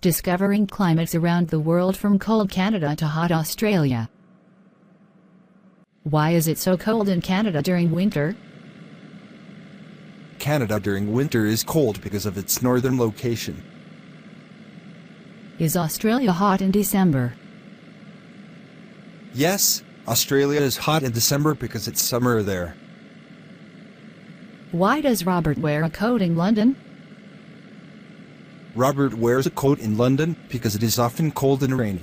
Discovering climates around the world from cold Canada to hot Australia. Why is it so cold in Canada during winter? Canada during winter is cold because of its northern location. Is Australia hot in December? Yes, Australia is hot in December because it's summer there. Why does Robert wear a coat in London? Robert wears a coat in London because it is often cold and rainy.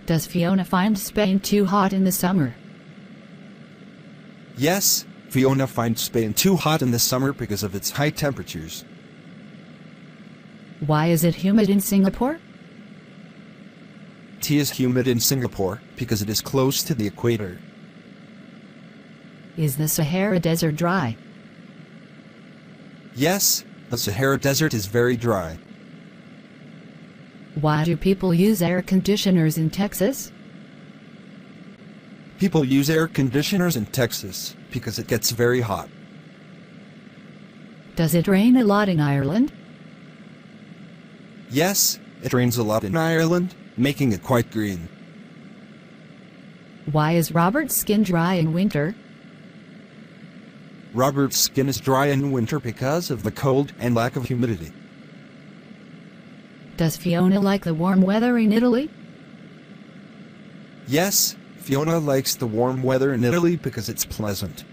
Does Fiona find Spain too hot in the summer? Yes, Fiona finds Spain too hot in the summer because of its high temperatures. Why is it humid in Singapore? It is humid in Singapore because it is close to the equator. Is the Sahara Desert dry? Yes, the Sahara Desert is very dry. Why do people use air conditioners in Texas? People use air conditioners in Texas because it gets very hot. Does it rain a lot in Ireland? Yes, it rains a lot in Ireland, making it quite green. Why is Robert's skin dry in winter? Robert's skin is dry in winter because of the cold and lack of humidity. Does Fiona like the warm weather in Italy? Yes, Fiona likes the warm weather in Italy because it's pleasant.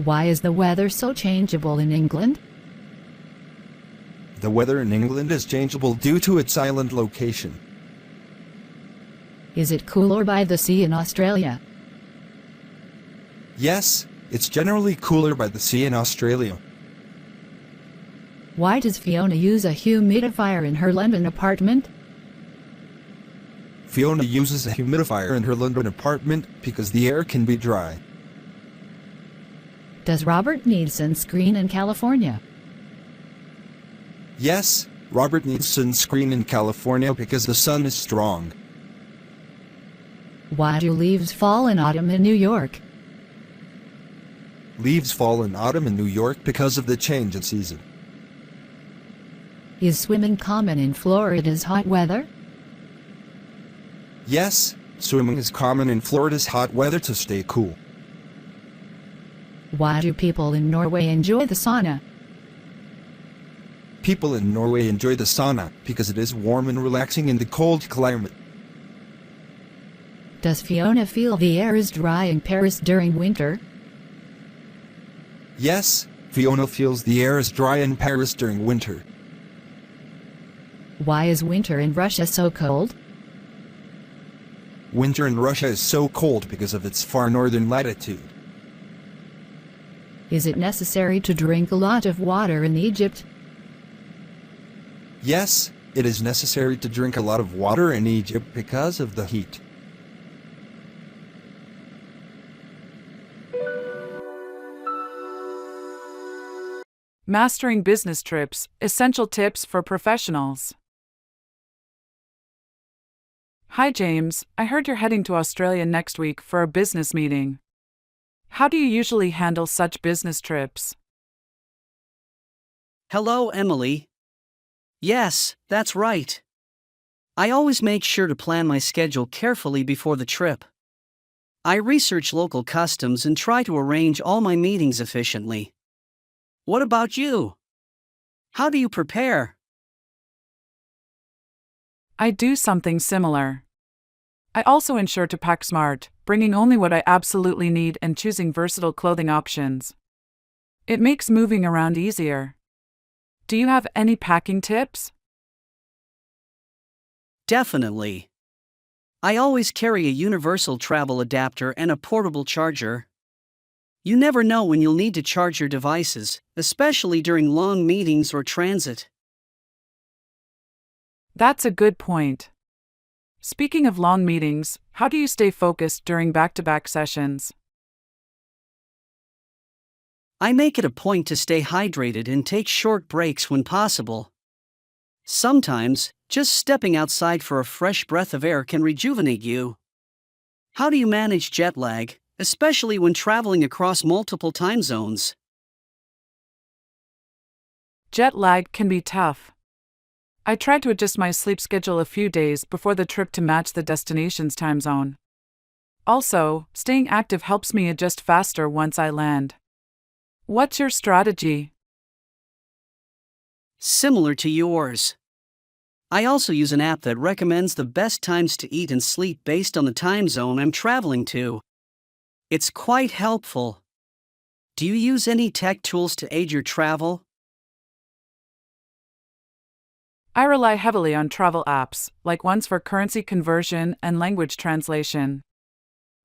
Why is the weather so changeable in England? The weather in England is changeable due to its island location. Is it cooler by the sea in Australia? Yes, it's generally cooler by the sea in Australia. Why does Fiona use a humidifier in her London apartment? Fiona uses a humidifier in her London apartment because the air can be dry. Does Robert need sunscreen in California? Yes, Robert needs sunscreen in California because the sun is strong. Why do leaves fall in autumn in New York? Leaves fall in autumn in New York because of the change in season. Is swimming common in Florida's hot weather? Yes, swimming is common in Florida's hot weather to stay cool. Why do people in Norway enjoy the sauna? People in Norway enjoy the sauna because it is warm and relaxing in the cold climate. Does Fiona feel the air is dry in Paris during winter? Yes, Fiona feels the air is dry in Paris during winter. Why is winter in Russia so cold? Winter in Russia is so cold because of its far northern latitude. Is it necessary to drink a lot of water in Egypt? Yes, it is necessary to drink a lot of water in Egypt because of the heat. Mastering business trips, essential tips for professionals. Hi James, I heard you're heading to Australia next week for a business meeting. How do you usually handle such business trips? Hello, Emily. Yes, that's right. I always make sure to plan my schedule carefully before the trip. I research local customs and try to arrange all my meetings efficiently. What about you? How do you prepare? I do something similar. I also ensure to pack smart, bringing only what I absolutely need and choosing versatile clothing options. It makes moving around easier. Do you have any packing tips? Definitely. I always carry a universal travel adapter and a portable charger. You never know when you'll need to charge your devices, especially during long meetings or transit. That's a good point. Speaking of long meetings, how do you stay focused during back-to-back sessions? I make it a point to stay hydrated and take short breaks when possible. Sometimes, just stepping outside for a fresh breath of air can rejuvenate you. How do you manage jet lag, especially when traveling across multiple time zones? jet lag can be tough. I try to adjust my sleep schedule a few days before the trip to match the destination's time zone. Also, staying active helps me adjust faster once I land. What's your strategy? Similar to yours. I also use an app that recommends the best times to eat and sleep based on the time zone I'm traveling to. It's quite helpful. Do you use any tech tools to aid your travel? I rely heavily on travel apps, like ones for currency conversion and language translation.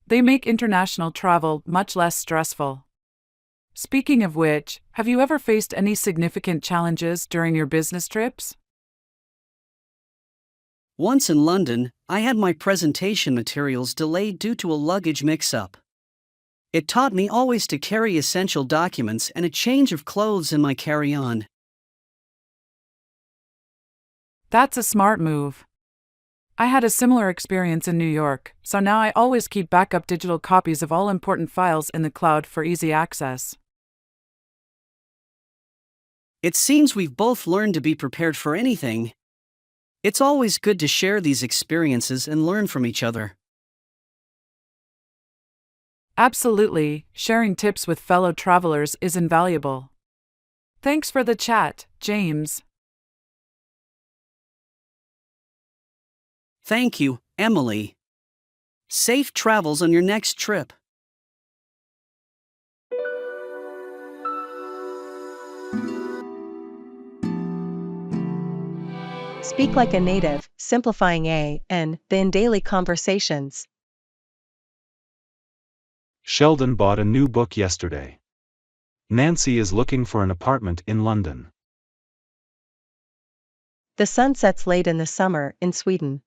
They make international travel much less stressful. Speaking of which, have you ever faced any significant challenges during your business trips? Once in London, I had my presentation materials delayed due to a luggage mix-up. It taught me always to carry essential documents and a change of clothes in my carry-on. That's a smart move. I had a similar experience in New York, so now I always keep backup digital copies of all important files in the cloud for easy access. It seems we've both learned to be prepared for anything. It's always good to share these experiences and learn from each other. Absolutely, sharing tips with fellow travelers is invaluable. Thanks for the chat, James. Thank you, Emily. Safe travels on your next trip. Speak like a native, simplifying A and the in daily conversations. Sheldon bought a new book yesterday. Nancy is looking for an apartment in London. The sun sets late in the summer in Sweden.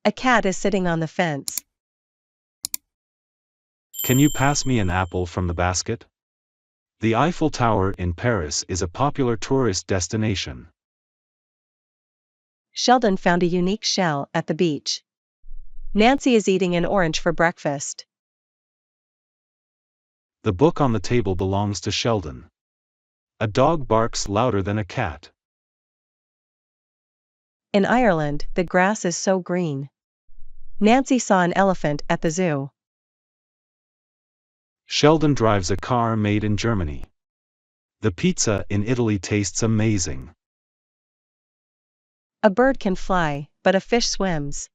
A cat is sitting on the fence. Can you pass me an apple from the basket? The Eiffel Tower in Paris is a popular tourist destination. Sheldon found a unique shell at the beach. Nancy is eating an orange for breakfast. The book on the table belongs to Sheldon. A dog barks louder than a cat. In Ireland, the grass is so green. Nancy saw an elephant at the zoo. Sheldon drives a car made in Germany. The pizza in Italy tastes amazing. A bird can fly, but a fish swims.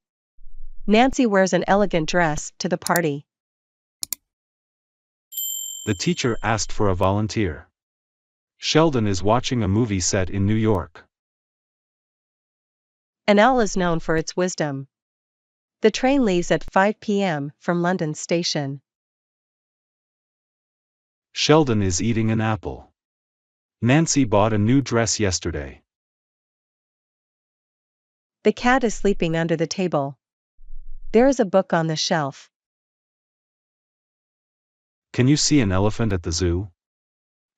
Nancy wears an elegant dress to the party. The teacher asked for a volunteer. Sheldon is watching a movie set in New York. An owl is known for its wisdom. The train leaves at 5 p.m. from London Station. Sheldon is eating an apple. Nancy bought a new dress yesterday. The cat is sleeping under the table. There is a book on the shelf. Can you see an elephant at the zoo?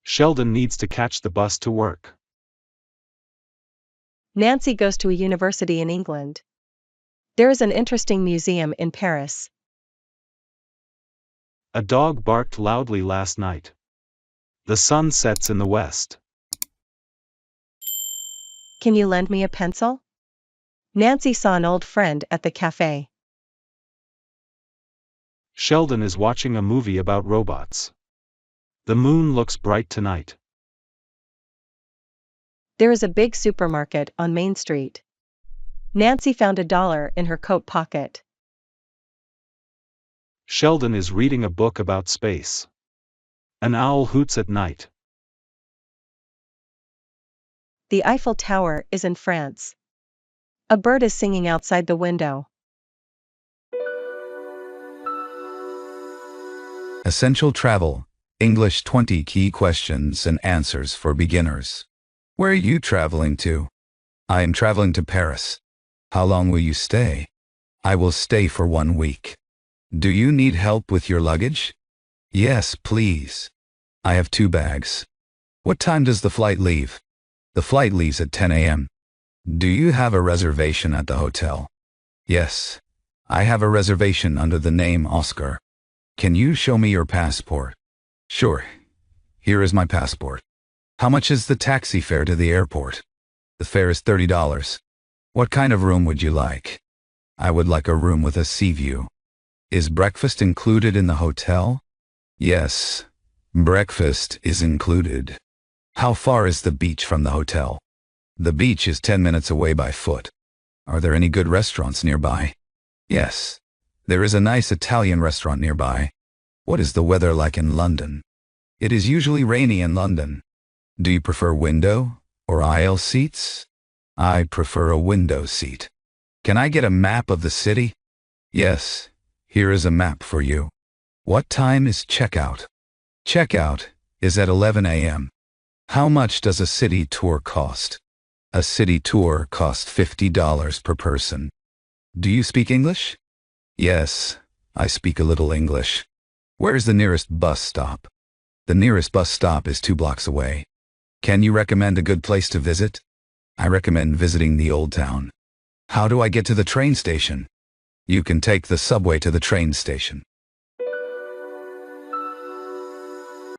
Sheldon needs to catch the bus to work. Nancy goes to a university in England. There is an interesting museum in Paris. A dog barked loudly last night. The sun sets in the west. Can you lend me a pencil? Nancy saw an old friend at the cafe. Sheldon is watching a movie about robots. The moon looks bright tonight. There is a big supermarket on Main Street. Nancy found $1 in her coat pocket. Sheldon is reading a book about space. An owl hoots at night. The Eiffel Tower is in France. A bird is singing outside the window. Essential Travel, English 20 Key Questions and Answers for Beginners. Where are you traveling to? I am traveling to Paris. How long will you stay? I will stay for 1 week. Do you need help with your luggage? Yes, please. I have 2 bags. What time does the flight leave? The flight leaves at 10 a.m. Do you have a reservation at the hotel? Yes. I have a reservation under the name Oscar. Can you show me your passport? Sure. Here is my passport. How much is the taxi fare to the airport? The fare is $30. What kind of room would you like? I would like a room with a sea view. Is breakfast included in the hotel? Yes, breakfast is included. How far is the beach from the hotel? The beach is 10 minutes away by foot. Are there any good restaurants nearby? Yes, there is a nice Italian restaurant nearby. What is the weather like in London? It is usually rainy in London. Do you prefer window or aisle seats? I prefer a window seat. Can I get a map of the city? Yes, here is a map for you. What time is checkout? Checkout is at 11 a.m. How much does a city tour cost? A city tour costs $50 per person. Do you speak English? Yes, I speak a little English. Where is the nearest bus stop? The nearest bus stop is 2 blocks away. Can you recommend a good place to visit? I recommend visiting the Old Town. How do I get to the train station? You can take the subway to the train station.